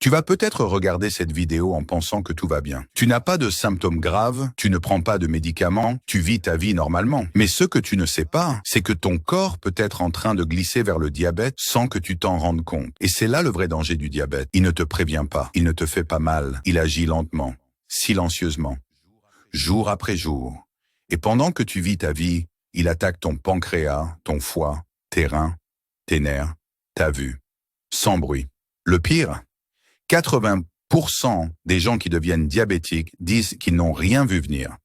Tu vas peut-être regarder cette vidéo en pensant que tout va bien. Tu n'as pas de symptômes graves, tu ne prends pas de médicaments, tu vis ta vie normalement. Mais ce que tu ne sais pas, c'est que ton corps peut être en train de glisser vers le diabète sans que tu t'en rendes compte. Et c'est là le vrai danger du diabète. Il ne te prévient pas, il ne te fait pas mal, il agit lentement, silencieusement, jour après jour. Et pendant que tu vis ta vie, il attaque ton pancréas, ton foie, tes reins, tes nerfs, ta vue, sans bruit. Le pire, 80% des gens qui deviennent diabétiques disent qu'ils n'ont rien vu venir.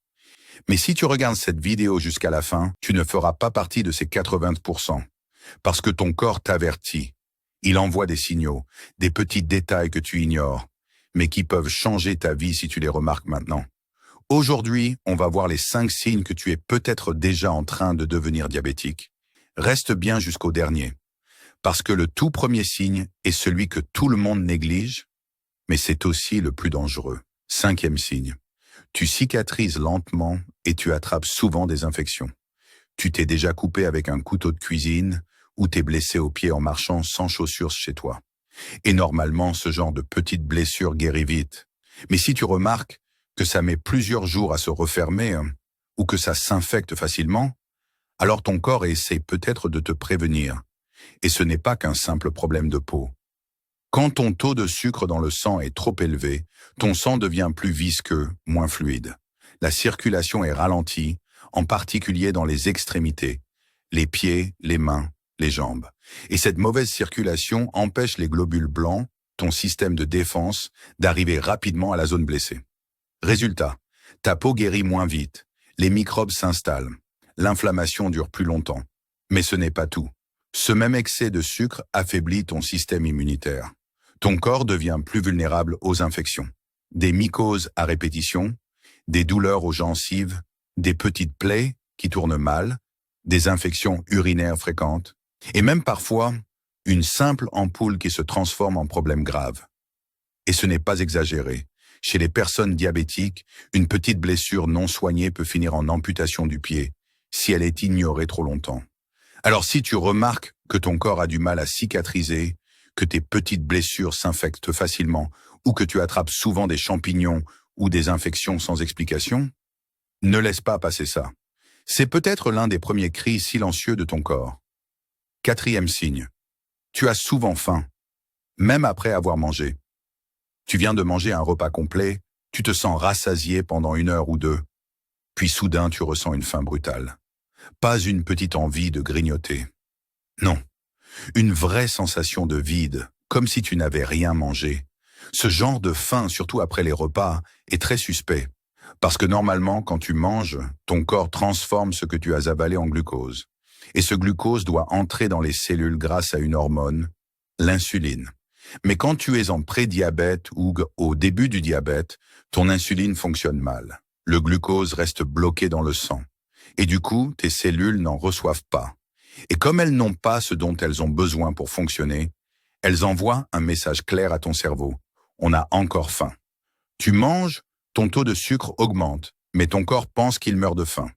Mais si tu regardes cette vidéo jusqu'à la fin, tu ne feras pas partie de ces 80%. Parce que ton corps t'avertit. Il envoie des signaux, des petits détails que tu ignores, mais qui peuvent changer ta vie si tu les remarques maintenant. Aujourd'hui, on va voir les 5 signes que tu es peut-être déjà en train de devenir diabétique. Reste bien jusqu'au dernier. Parce que le tout premier signe est celui que tout le monde néglige, mais c'est aussi le plus dangereux. 5e signe. Tu cicatrises lentement et tu attrapes souvent des infections. Tu t'es déjà coupé avec un couteau de cuisine ou t'es blessé au pied en marchant sans chaussures chez toi. Et normalement, ce genre de petite blessure guérit vite. Mais si tu remarques que ça met plusieurs jours à se refermer ou que ça s'infecte facilement, alors ton corps essaie peut-être de te prévenir. Et ce n'est pas qu'un simple problème de peau. Quand ton taux de sucre dans le sang est trop élevé, ton sang devient plus visqueux, moins fluide. La circulation est ralentie, en particulier dans les extrémités, les pieds, les mains, les jambes. Et cette mauvaise circulation empêche les globules blancs, ton système de défense, d'arriver rapidement à la zone blessée. Résultat, ta peau guérit moins vite, les microbes s'installent, l'inflammation dure plus longtemps. Mais ce n'est pas tout. Ce même excès de sucre affaiblit ton système immunitaire. Ton corps devient plus vulnérable aux infections. Des mycoses à répétition, des douleurs aux gencives, des petites plaies qui tournent mal, des infections urinaires fréquentes, et même parfois une simple ampoule qui se transforme en problème grave. Et ce n'est pas exagéré. Chez les personnes diabétiques, une petite blessure non soignée peut finir en amputation du pied, si elle est ignorée trop longtemps. Alors si tu remarques que ton corps a du mal à cicatriser, que tes petites blessures s'infectent facilement ou que tu attrapes souvent des champignons ou des infections sans explication, ne laisse pas passer ça. C'est peut-être l'un des premiers cris silencieux de ton corps. 4e signe. Tu as souvent faim, même après avoir mangé. Tu viens de manger un repas complet, tu te sens rassasié pendant 1 heure ou 2, puis soudain tu ressens une faim brutale. Pas une petite envie de grignoter. Non, une vraie sensation de vide, comme si tu n'avais rien mangé. Ce genre de faim, surtout après les repas, est très suspect. Parce que normalement, quand tu manges, ton corps transforme ce que tu as avalé en glucose. Et ce glucose doit entrer dans les cellules grâce à une hormone, l'insuline. Mais quand tu es en prédiabète ou au début du diabète, ton insuline fonctionne mal. Le glucose reste bloqué dans le sang. Et du coup, tes cellules n'en reçoivent pas. Et comme elles n'ont pas ce dont elles ont besoin pour fonctionner, elles envoient un message clair à ton cerveau. On a encore faim. Tu manges, ton taux de sucre augmente, mais ton corps pense qu'il meurt de faim.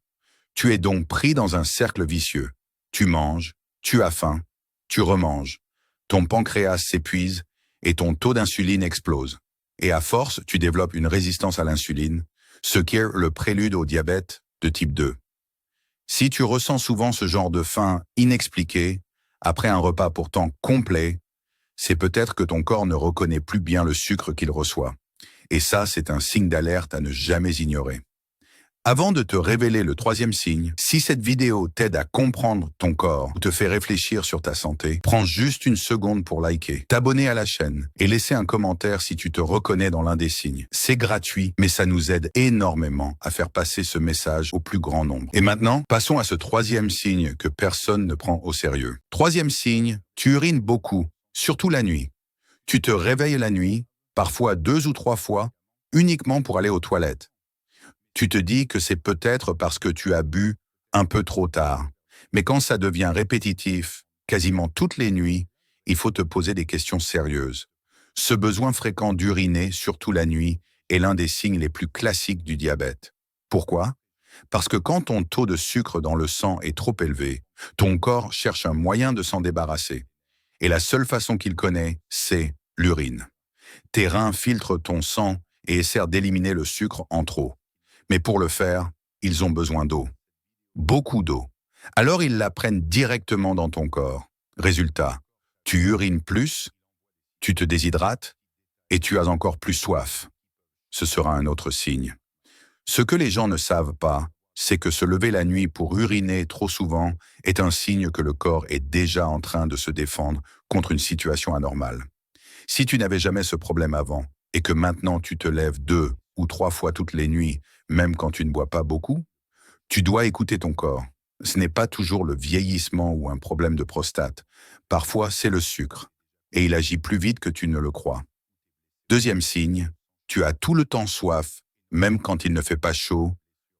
Tu es donc pris dans un cercle vicieux. Tu manges, tu as faim, tu remanges. Ton pancréas s'épuise et ton taux d'insuline explose. Et à force, tu développes une résistance à l'insuline, ce qui est le prélude au diabète de type 2. Si tu ressens souvent ce genre de faim inexpliquée, après un repas pourtant complet, c'est peut-être que ton corps ne reconnaît plus bien le sucre qu'il reçoit. Et ça, c'est un signe d'alerte à ne jamais ignorer. Avant de te révéler le 3e signe, si cette vidéo t'aide à comprendre ton corps ou te fait réfléchir sur ta santé, prends juste 1 seconde pour liker, t'abonner à la chaîne et laisser un commentaire si tu te reconnais dans l'un des signes. C'est gratuit, mais ça nous aide énormément à faire passer ce message au plus grand nombre. Et maintenant, passons à ce 3e signe que personne ne prend au sérieux. 3e signe, tu urines beaucoup, surtout la nuit. Tu te réveilles la nuit, parfois 2 ou 3 fois, uniquement pour aller aux toilettes. Tu te dis que c'est peut-être parce que tu as bu un peu trop tard. Mais quand ça devient répétitif, quasiment toutes les nuits, il faut te poser des questions sérieuses. Ce besoin fréquent d'uriner, surtout la nuit, est l'un des signes les plus classiques du diabète. Pourquoi? Parce que quand ton taux de sucre dans le sang est trop élevé, ton corps cherche un moyen de s'en débarrasser. Et la seule façon qu'il connaît, c'est l'urine. Tes reins filtrent ton sang et essaient d'éliminer le sucre en trop. Mais pour le faire, ils ont besoin d'eau. Beaucoup d'eau. Alors ils la prennent directement dans ton corps. Résultat, tu urines plus, tu te déshydrates et tu as encore plus soif. Ce sera un autre signe. Ce que les gens ne savent pas, c'est que se lever la nuit pour uriner trop souvent est un signe que le corps est déjà en train de se défendre contre une situation anormale. Si tu n'avais jamais ce problème avant et que maintenant tu te lèves 2 ou 3 fois toutes les nuits, même quand tu ne bois pas beaucoup, tu dois écouter ton corps. Ce n'est pas toujours le vieillissement ou un problème de prostate. Parfois, c'est le sucre. Et il agit plus vite que tu ne le crois. Deuxième signe, tu as tout le temps soif, même quand il ne fait pas chaud.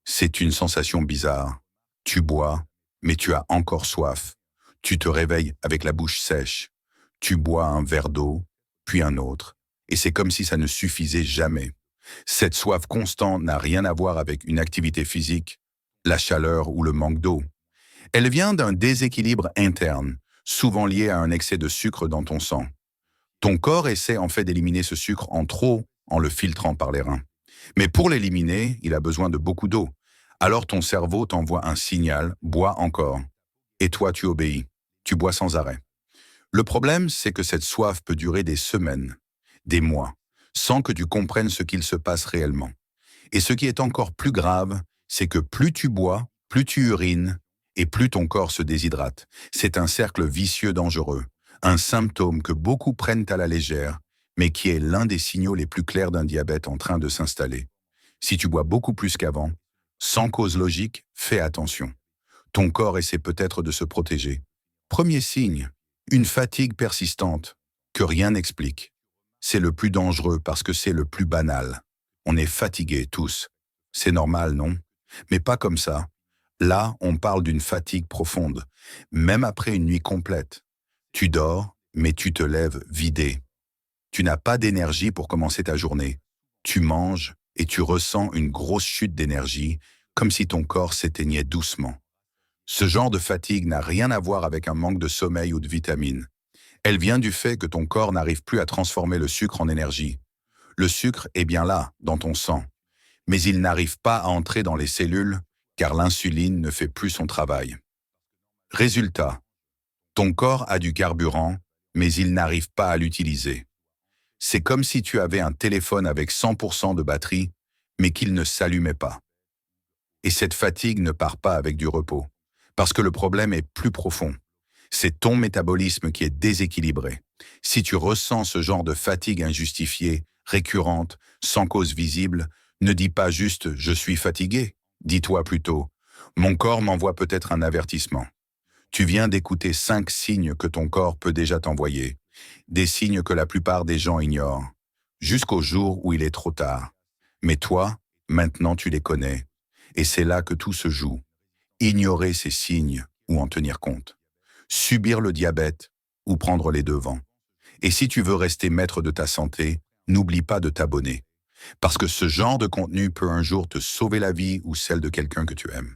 C'est une sensation bizarre. Tu bois, mais tu as encore soif. Tu te réveilles avec la bouche sèche. Tu bois un verre d'eau, puis un autre. Et c'est comme si ça ne suffisait jamais. Cette soif constante n'a rien à voir avec une activité physique, la chaleur ou le manque d'eau. Elle vient d'un déséquilibre interne, souvent lié à un excès de sucre dans ton sang. Ton corps essaie en fait d'éliminer ce sucre en trop en le filtrant par les reins. Mais pour l'éliminer, il a besoin de beaucoup d'eau. Alors ton cerveau t'envoie un signal, bois encore. Et toi, tu obéis. Tu bois sans arrêt. Le problème, c'est que cette soif peut durer des semaines, des mois, sans que tu comprennes ce qu'il se passe réellement. Et ce qui est encore plus grave, c'est que plus tu bois, plus tu urines, et plus ton corps se déshydrate. C'est un cercle vicieux dangereux, un symptôme que beaucoup prennent à la légère, mais qui est l'un des signaux les plus clairs d'un diabète en train de s'installer. Si tu bois beaucoup plus qu'avant, sans cause logique, fais attention. Ton corps essaie peut-être de se protéger. Premier signe, une fatigue persistante, que rien n'explique. C'est le plus dangereux parce que c'est le plus banal. On est fatigués tous. C'est normal, non? Mais pas comme ça. Là, on parle d'une fatigue profonde, même après une nuit complète. Tu dors, mais tu te lèves vidé. Tu n'as pas d'énergie pour commencer ta journée. Tu manges et tu ressens une grosse chute d'énergie, comme si ton corps s'éteignait doucement. Ce genre de fatigue n'a rien à voir avec un manque de sommeil ou de vitamines. Elle vient du fait que ton corps n'arrive plus à transformer le sucre en énergie. Le sucre est bien là, dans ton sang, mais il n'arrive pas à entrer dans les cellules car l'insuline ne fait plus son travail. Résultat, ton corps a du carburant, mais il n'arrive pas à l'utiliser. C'est comme si tu avais un téléphone avec 100% de batterie, mais qu'il ne s'allumait pas. Et cette fatigue ne part pas avec du repos, parce que le problème est plus profond. C'est ton métabolisme qui est déséquilibré. Si tu ressens ce genre de fatigue injustifiée, récurrente, sans cause visible, ne dis pas juste « je suis fatigué ». Dis-toi plutôt « mon corps m'envoie peut-être un avertissement ». Tu viens d'écouter 5 signes que ton corps peut déjà t'envoyer. Des signes que la plupart des gens ignorent, jusqu'au jour où il est trop tard. Mais toi, maintenant tu les connais. Et c'est là que tout se joue. Ignorer ces signes ou en tenir compte. Subir le diabète ou prendre les devants. Et si tu veux rester maître de ta santé, n'oublie pas de t'abonner. Parce que ce genre de contenu peut un jour te sauver la vie ou celle de quelqu'un que tu aimes.